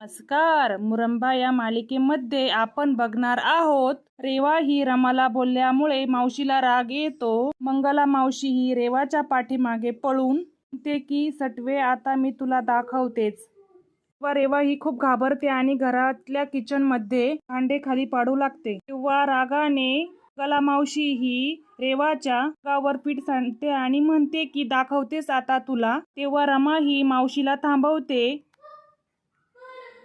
नमस्कार. मुरंबा या मालिकेमध्ये आपण बघणार आहोत रेवा ही रमाला बोलल्यामुळे मावशीला राग येतो. मंगला मावशी ही रेवाच्या पाठीमागे पळून म्हणते की सटवे आता मी तुला दाखवतेच. रेवा ही खूप घाबरते आणि घरातल्या किचन मध्ये भांडे खाली पाडू लागते. तेव्हा रागाने मंगला मावशी ही रेवाच्या अंगावर पीठ सांडते आणि म्हणते की दाखवतेस आता तुला. तेव्हा रमा ही मावशीला थांबवते.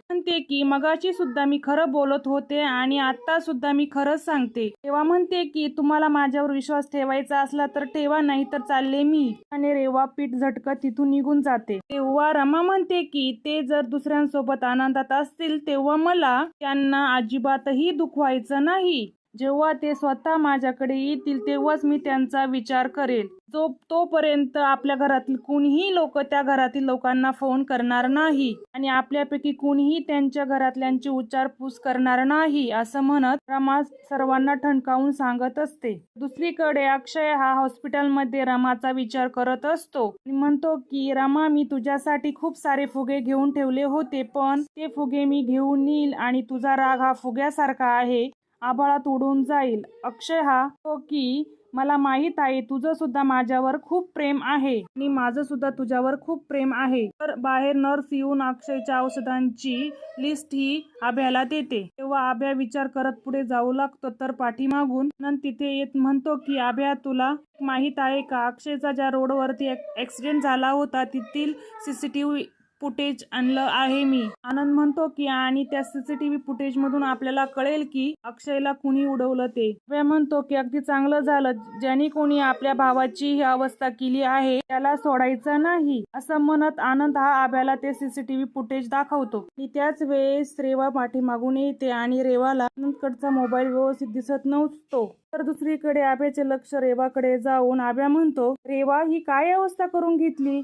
म्हणते की मगाशी सुद्धा मी खरं बोलत होते आणि आता सुद्धा मी खरंच सांगते. तेव्हा म्हणते की तुम्हाला माझ्यावर विश्वास ठेवायचा असला तर ठेवा, नाही तर चालले मी. आणि रेवा पीठ झटकत तिथून निघून जाते. तेव्हा रमा म्हणते की ते जर दुसऱ्यांसोबत आनंदात असतील तेव्हा मला त्यांना अजिबातही दुखवायचं नाही. जेव्हा ते स्वतः माझ्याकडे येतील तेव्हाच मी त्यांचा विचार करेल. तोपर्यंत आपल्या घरातील कुणीही लोक त्या घरातील लोकांना फोन करणार नाही आणि आपल्यापैकी कुणीही त्यांच्या घरातल्यांची विचारपूस करणार नाही, असं म्हणत रमा सर्वांना ठणकावून सांगत असते. दुसरीकडे अक्षय हा हॉस्पिटलमध्ये रमाचा विचार करत असतो आणि म्हणतो की रमा, मी तुझ्यासाठी खूप सारे फुगे घेऊन ठेवले होते, पण ते फुगे मी घेऊन येईल आणि तुझा राग हा फुग्यासारखा आहे, आभाळात उडून जाईल. अक्षय हा तो की मला माहित आहे तुझं सुद्धा माझ्यावर खूप प्रेम आहे आणि माझं सुद्धा तुझ्यावर खूप प्रेम आहे. तर बाहेर नर्स येऊन अक्षयच्या औषधांची लिस्ट ही आभ्याला देते. तेव्हा आभ्या विचार करत पुढे जाऊ लागतो तर पाठीमागून आनंद तिथे येत म्हणतो की आभ्या, तुला माहित आहे का अक्षयचा ज्या रोडवरती ऍक्सिडेंट झाला होता तिथील सीसीटीव्ही फुटेज आणलं आहे मी. आनंद म्हणतो की आणि त्या सीसीटीव्ही फुटेज मधून आपल्याला कळेल की अक्षयला कुणी उडवलं ते. आभ्या म्हणतो की अगदी चांगलं झालं, ज्यांनी कोणी आपल्या भावाची ही अवस्था केली आहे त्याला सोडायचं नाही, असं म्हणत आनंद हा आभ्याला ते सीसीटीव्ही फुटेज दाखवतो. आणि त्याच वेळेस रेवा पाठीमागून येते आणि रेवाला आनंदकडचा मोबाईल व्यवस्थित दिसत नसतो. तर दुसरीकडे आभ्याचे लक्ष रेवाकडे जाऊन आभ्या म्हणतो, रेवा ही काय अवस्था करून घेतली.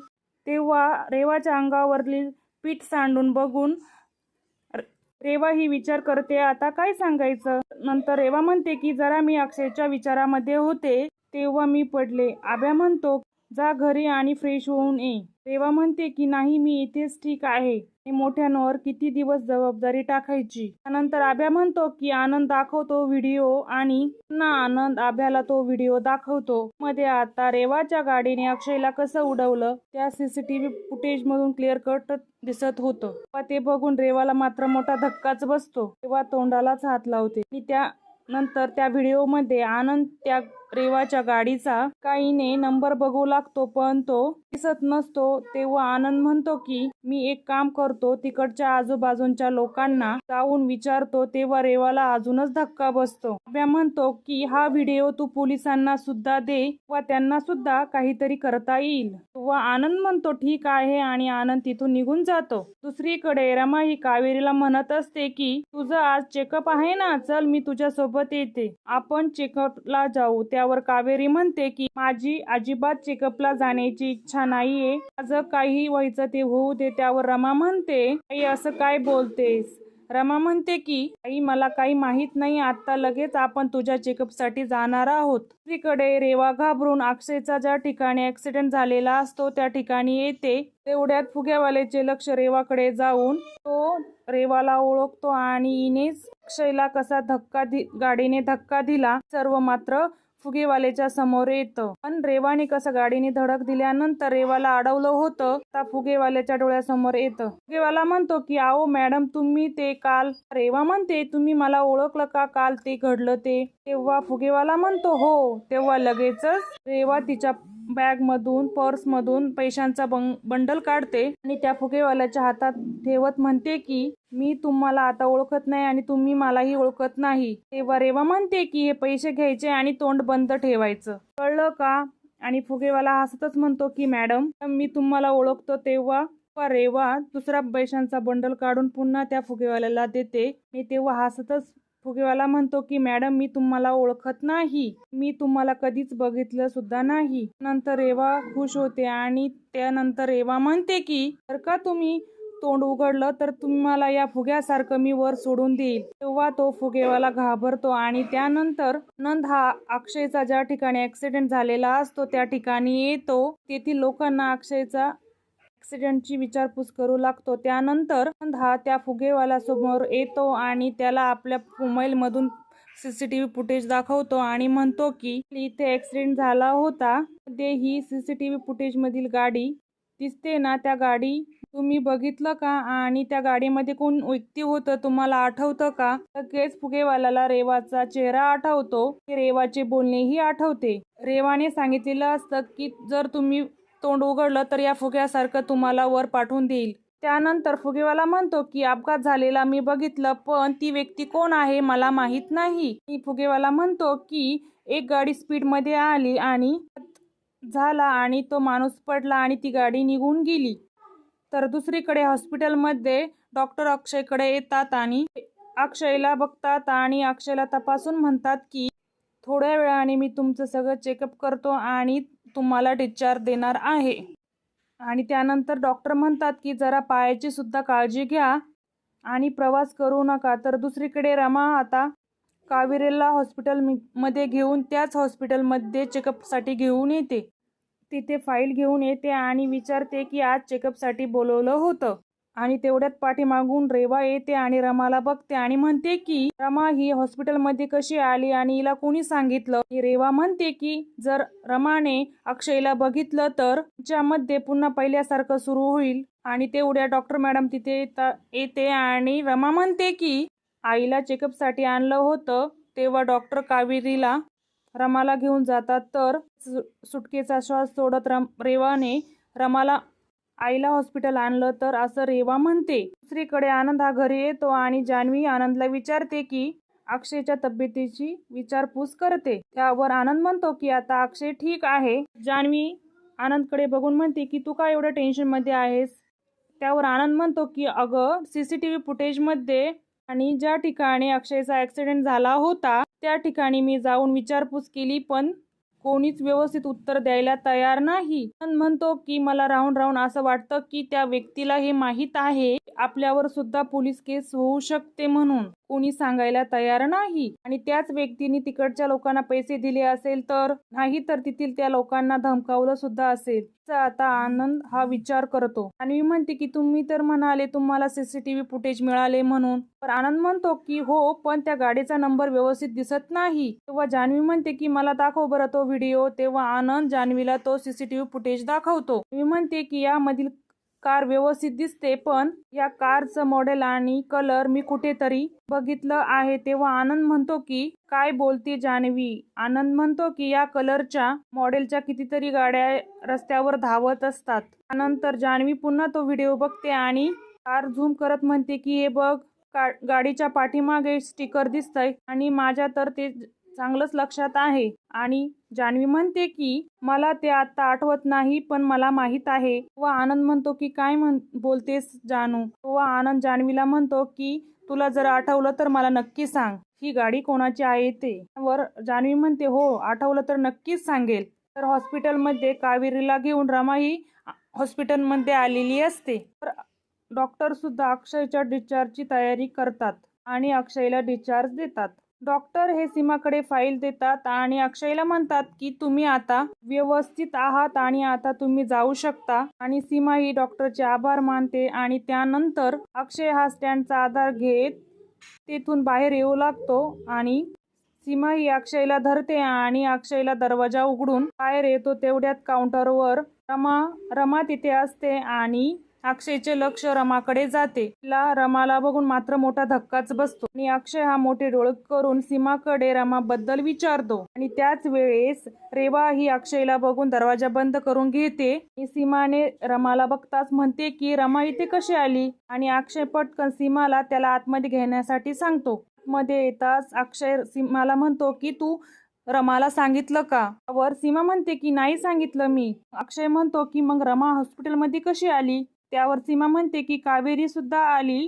तेव्हा रेवाच्या अंगावरली पीठ सांडून बघून रेवा ही विचार करते आता काय सांगायचं. नंतर रेवा म्हणते की जरा मी अक्षयच्या विचारामध्ये होते तेव्हा मी पडले. आभ्या म्हणतो जा घरी आणि फ्रेश होऊन ये. रेवा म्हणते की नाही, मी इथेच ठीक आहे. मोठ्यांवर किती दिवस जबाबदारी टाकायची. त्यानंतर आभ्या म्हणतो की आनंद दाखवतो व्हिडिओ आणि पुन्हा आनंद आभ्याला तो व्हिडिओ दाखवतो. मध्ये आता रेवाच्या गाडीने अक्षयला कसं उडवलं त्या सीसीटीव्ही फुटेज मधून क्लिअर कट दिसत होतं. ते बघून रेवाला मात्र मोठा धक्काच बसतो. तेव्हा तोंडालाच हात लावते आणि त्यानंतर त्या व्हिडिओमध्ये आनंद त्या रेवाच्या गाडीचा काहीने नंबर बघू लागतो पण तो दिसत नसतो. तेव्हा आनंद म्हणतो की मी एक काम करतो, तिकडच्या आजूबाजूच्या लोकांना जाऊन विचारतो. तेव्हा रेवाला अजूनच धक्का बसतो. आभ्या म्हणतो की हा व्हिडिओ तू पोलिसांना सुद्धा दे व त्यांना सुद्धा काहीतरी करता येईल. व आनंद म्हणतो ठीक आहे आणि आनंद तिथून निघून जातो. दुसरीकडे रमा ही कावेरीला म्हणत असते की तुझं आज चेकअप आहे ना, चल मी तुझ्या सोबत येते, आपण चेकअपला जाऊ. त्यावर कावेरी म्हणते की माझी अजिबात चेकअपला जाण्याची इच्छा नाहीये, माझं काही व्हायचं ते होऊ दे. त्यावर रमा म्हणते आई असं काय बोलतेस. रमा म्हणते की आई मला काही माहित नाही, आता लगेच आपण तुझ्या चेकअप साठी जाणार आहोत. दुसरीकडे रेवा घाबरून अक्षयचा ज्या ठिकाणी ऍक्सिडेंट झालेला असतो त्या ठिकाणी येते. तेवढ्यात फुग्यावाल्याचे लक्ष रेवाकडे जाऊन तो रेवाला ओळखतो आणि इनेच अक्षयला कसा गाडीने धक्का दिला सर्व मात्र फुगेवाल्याच्या समोर येतं. पण रेवाने कसं गाडीने धडक दिल्यानंतर रेवाला अडवलं होतं त्या फुगेवाल्याच्या डोळ्यासमोर येतं. फुगेवाला म्हणतो की आओ मॅडम, तुम्ही ते काल. रेवा म्हणते तुम्ही मला ओळखलं का, काल ते घडलं ते. तेव्हा फुगेवाला म्हणतो हो. तेव्हा लगेचच रेवा तिच्या बॅग मधून पर्स मधून पैशांचा बंडल काढते आणि त्या फुगेवाल्याच्या हातात ठेवत म्हणते की मी तुम्हाला आता ओळखत नाही आणि तुम्ही मलाही ओळखत नाही. तेव्हा रेवा म्हणते की हे पैसे घ्यायचे आणि तोंड बंद ठेवायचं, कळलं का. आणि फुगेवाला हसतच म्हणतो की मॅडम मी तुम्हाला ओळखतो. तेव्हा रेवा दुसरा पैशांचा बंडल काढून पुन्हा त्या फुगेवाल्याला देते आणि तेव्हा हसतच फुगेवाला म्हणतो की मॅडम मी तुम्हाला ओळखत नाही, मी तुम्हाला कधीच बघितलं सुद्धा नाही. नंतर रेवा खुश होते आणि त्यानंतर रेवा म्हणते की जर का तुम्ही तोंड उघडलं तर तुम्हाला या फुग्यासारखं मी वर सोडून देईल. तेव्हा तो फुगेवाला घाबरतो आणि त्यानंतर नंद हा अक्षयचा ज्या ठिकाणी ऍक्सिडेंट झालेला असतो त्या ठिकाणी येतो. तेथील लोकांना अक्षयचा ॲक्सिडेंटची विचारपूस करू लागतो. त्यानंतर हा त्या फुगेवाला समोर येतो आणि त्याला आपल्या मोबाईलमधून CCTV फुटेज दाखवतो आणि म्हणतो की इथे ॲक्सिडेंट झाला होता. ते ही CCTV फुटेजमधील गाडी दिसते ना, त्या गाडी तुम्ही बघितलं का? आणि त्या गाडीमध्ये कोण व्यक्ती होतं तुम्हाला आठवतं का? लगेच फुगेवाल्याला रेवाचा चेहरा आठवतो. रेवाचे बोलणेही आठवते. रेवाने सांगितलेलं असतं की जर तुम्ही तोंड उघडलं तर या फुग्यासारखं तुम्हाला वर पाठवून देईल. त्यानंतर फुगेवाला म्हणतो की अपघात झालेला मी बघितलं, पण ती व्यक्ती कोण आहे मला माहीत नाही. फुगेवाला म्हणतो की एक गाडी स्पीडमध्ये आली आणि झाला आणि तो माणूस पडला आणि ती गाडी निघून गेली. तर दुसरीकडे हॉस्पिटलमध्ये डॉक्टर अक्षयकडे येतात आणि अक्षयला बघतात आणि अक्षयला तपासून म्हणतात की थोड्या वेळाने मी तुमचं सगळं चेकअप करतो आणि तुम्हाला डिस्चार्ज देणार आहे. आणि त्यानंतर डॉक्टर म्हणतात की जरा पायाची सुद्धा काळजी घ्या आणि प्रवास करू नका. तर दुसरीकडे रमा आता कावेरीला हॉस्पिटलमध्ये घेऊन त्याच हॉस्पिटलमध्ये चेकअपसाठी घेऊन येते. तिथे फाईल घेऊन येते आणि विचारते की आज चेकअपसाठी बोलवलं होतं. आणि तेवढ्यात पाठीमागून रेवा येते आणि रमाला बघते आणि म्हणते की रमा ही हॉस्पिटलमध्ये कशी आली आणि हिला कोणी सांगितलं. रेवा म्हणते की जर रमाने अक्षयला बघितलं तर तिच्यामध्ये पुन्हा पहिल्यासारखं सुरू होईल. आणि तेवढ्या डॉक्टर मॅडम तिथे येते आणि रमा म्हणते की आईला चेकअपसाठी आणलं होतं. तेव्हा डॉक्टर कावेरीला रमाला घेऊन जातात. तर सुटकेचा श्वास सोडत रेवाने रमाला आईला हॉस्पिटल आणलं तर असं रेवा म्हणते. दुसरीकडे आनंद हा घरी येतो आणि जान्हवी आनंदला विचारते की अक्षयच्या तब्येतीची विचारपूस करते. त्यावर आनंद म्हणतो की आता अक्षय ठीक आहे. जान्हवी आनंदकडे बघून म्हणते की तू का एवढं टेन्शनमध्ये आहेस. त्यावर आनंद म्हणतो की अगं CCTV फुटेजमध्ये आणि ज्या ठिकाणी अक्षयचा ॲक्सिडेंट झाला होता त्या ठिकाणी मी जाऊन विचारपूस केली, पण कोणीच व्यवस्थित उत्तर द्यायला तयार नाही. म्हणतो की मला राहून राहून असं वाटतं की त्या व्यक्तीला हे माहीत आहे आपल्यावर सुद्धा पोलीस केस होऊ शकते, म्हणून कोणी सांगायला तयार नाही. आणि त्याच व्यक्तीने तिकडच्या लोकांना पैसे दिले असेल तर नाही, तर तिथील त्या लोकांना धमकावलं सुद्धा असेल. आता आनंद हा विचार करतो आणि म्हणते की तुम्ही तर म्हणाले तुम्हाला CCTV फुटेज मिळाले म्हणून. तर आनंद म्हणतो की हो, पण त्या गाडीचा नंबर व्यवस्थित दिसत नाही. तेव्हा जान्हवी म्हणते की मला दाखव बरं तो व्हिडिओ. तेव्हा आनंद जान्हवीला तो CCTV फुटेज दाखवतो. मी म्हणते की यामधील कार व्यवस्थित दिसते, पण या कारचं मॉडेल आणि कलर मी कुठेतरी बघितलं आहे. तेव्हा आनंद म्हणतो की काय बोलते जान्हवी. आनंद म्हणतो की या कलरच्या मॉडेलच्या कितीतरी गाड्या रस्त्यावर धावत असतात. त्यानंतर जान्हवी पुन्हा तो व्हिडिओ बघते आणि कार झूम करत म्हणते की हे बघ, गाडीच्या पाठीमागे स्टिकर दिसतंय आणि माझ्या तर ते चांगलंच लक्षात आहे. आणि जान्हवी म्हणते की मला ते आता आठवत नाही, पण मला माहीत आहे. व आनंद म्हणतो की काय बोलतेस जानू. व आनंद जान्हवीला म्हणतो की तुला जर आठवलं तर मला नक्की सांग, ही गाडी कोणाची आहे ते. वर जान्हवी म्हणते हो, आठवलं तर नक्कीच सांगेल. तर हॉस्पिटलमध्ये कावेरीला घेऊन रमा ही हॉस्पिटलमध्ये आलेली असते. तर डॉक्टर सुद्धा अक्षयच्या डिस्चार्जची तयारी करतात आणि अक्षयला डिस्चार्ज देतात. डॉक्टर हे सीमाकडे फाईल देतात आणि अक्षयला म्हणतात की तुम्ही आता व्यवस्थित आहात आणि आता तुम्ही जाऊ शकता. आणि सीमा ही डॉक्टरचे आभार मानते आणि त्यानंतर अक्षय हा स्टँडचा आधार घेत तेथून बाहेर येऊ लागतो आणि सीमा ही अक्षयला धरते आणि अक्षयला दरवाजा उघडून बाहेर येतो. तेवढ्यात काउंटरवर रमा तिथे असते आणि अक्षयचे लक्ष रमाकडे जाते. रमाला बघून मात्र मोठा धक्काच बसतो आणि अक्षय हा मोठे डोळे करून सीमाकडे रमाबद्दल विचारतो. आणि त्याच वेळेस रेवा ही अक्षयला बघून दरवाजा बंद करून घेते. सीमाने रमाला बघताच म्हणते की रमा इथे कशी आली. आणि अक्षय पटकन सीमाला त्याला आतमध्ये घेण्यासाठी सांगतो. मध्ये येताच अक्षय सीमाला म्हणतो की तू रमाला सांगितलं का. वर सीमा म्हणते की नाही सांगितलं मी. अक्षय म्हणतो की मग रमा हॉस्पिटलमध्ये कशी आली. त्यावर सीमा म्हणते की कावेरी सुद्धा आली.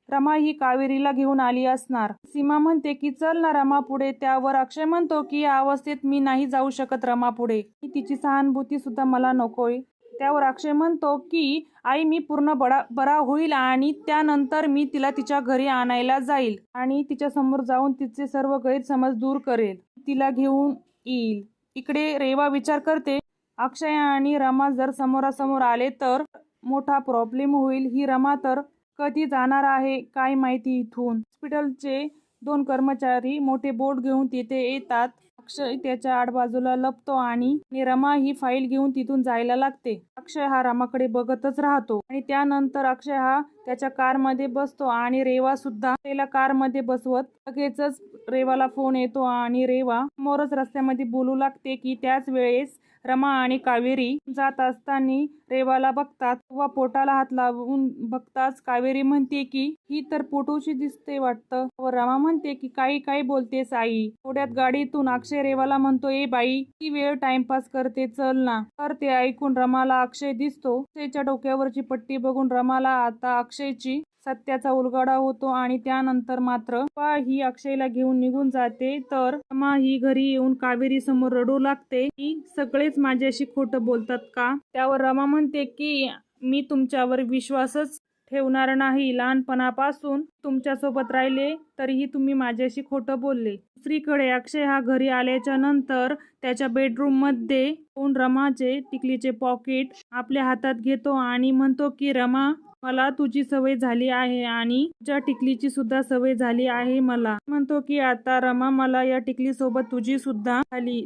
रमा ही कावेरीला घेऊन आली असणार. सीमा म्हणते की चल ना रमा पुढे. त्यावर अक्षय म्हणतो की या अवस्थेत मी नाही जाऊ शकत रमा पुढे. तिची सहानुभूती सुद्धा मला नकोय. त्यावर अक्षय म्हणतो की आई मी पूर्ण बरा होईल आणि त्यानंतर मी तिला तिच्या घरी आणायला जाईल आणि तिच्या समोर जाऊन तिचे सर्व गैरसमज दूर करेल, तिला घेऊन येईल. इकडे रेवा विचार करते अक्षय आणि रमा जर समोरासमोर आले तर मोठा प्रॉब्लेम होईल. ही रमा तर कधी जाणार आहे काय माहिती इथून. हॉस्पिटलचे 2 कर्मचारी मोठे बोट घेऊन तिथे येतात. अक्षय त्याच्या आडबाजूला लपतो आणि रमा ही फाईल घेऊन तिथून जायला लागते. अक्षय हा रमाकडे बघतच राहतो आणि त्यानंतर अक्षय हा त्याच्या कारमध्ये बसतो आणि रेवा सुद्धा त्याला कारमध्ये बसवत. लगेचच रेवाला फोन येतो आणि रेवा समोरच रस्त्यामध्ये बोलू लागते की त्याच वेळेस रमा आणि कावेरी जात असताना रेवाला बघतात व पोटाला हात लावून बघताच कावेरी म्हणते की ही तर पोटूशी दिसते वाटतं. व रमा म्हणते की काही बोलतेस आई. थोड्यात गाडीतून अक्षय रेवाला म्हणतो, ए बाई, ती वेळ टाइमपास करते, चल ना. तर ते ऐकून रमाला अक्षय दिसतो. अक्षयच्या डोक्यावरची पट्टी बघून रमाला आता अक्षयची सत्याचा उलगडा होतो आणि त्यानंतर मात्र ही अक्षयला घेऊन निघून जाते. तर रमा ही घरी येऊन कावेरी समोर रडू लागते की सगळेच माझ्याशी खोटं बोलतात का. त्यावर रमा म्हणते की मी तुमच्यावर विश्वासच ठेवणार नाही. लहानपणापासून तुमच्यासोबत राहिले तरीही तुम्ही माझ्याशी खोटं बोलले. दुसरीकडे अक्षय हा घरी आल्याच्या नंतर त्याच्या बेडरूम मध्ये रमाचे टिकलीचे पॉकेट आपल्या हातात घेतो आणि म्हणतो की रमा, मला तुझी सवय झाली आहे आणि तुझ्या टिकलीची सुद्धा सवय झाली आहे. मला म्हणतो की आता रमा मला या टिकली सोबत तुझी सुद्धा झाली.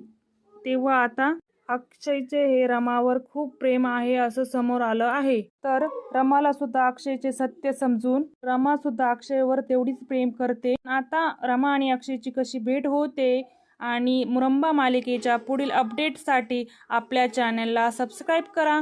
तेव्हा आता अक्षयचे हे रमावर खूप प्रेम आहे असं समोर आलं आहे. तर रमाला सुद्धा अक्षयचे सत्य समजून रमा सुद्धा अक्षयवर तेवढीच प्रेम करते. आता रमा आणि अक्षयची कशी भेट होते आणि मुरंबा मालिकेच्या पुढील अपडेटसाठी आपल्या चॅनलला सबस्क्राईब करा.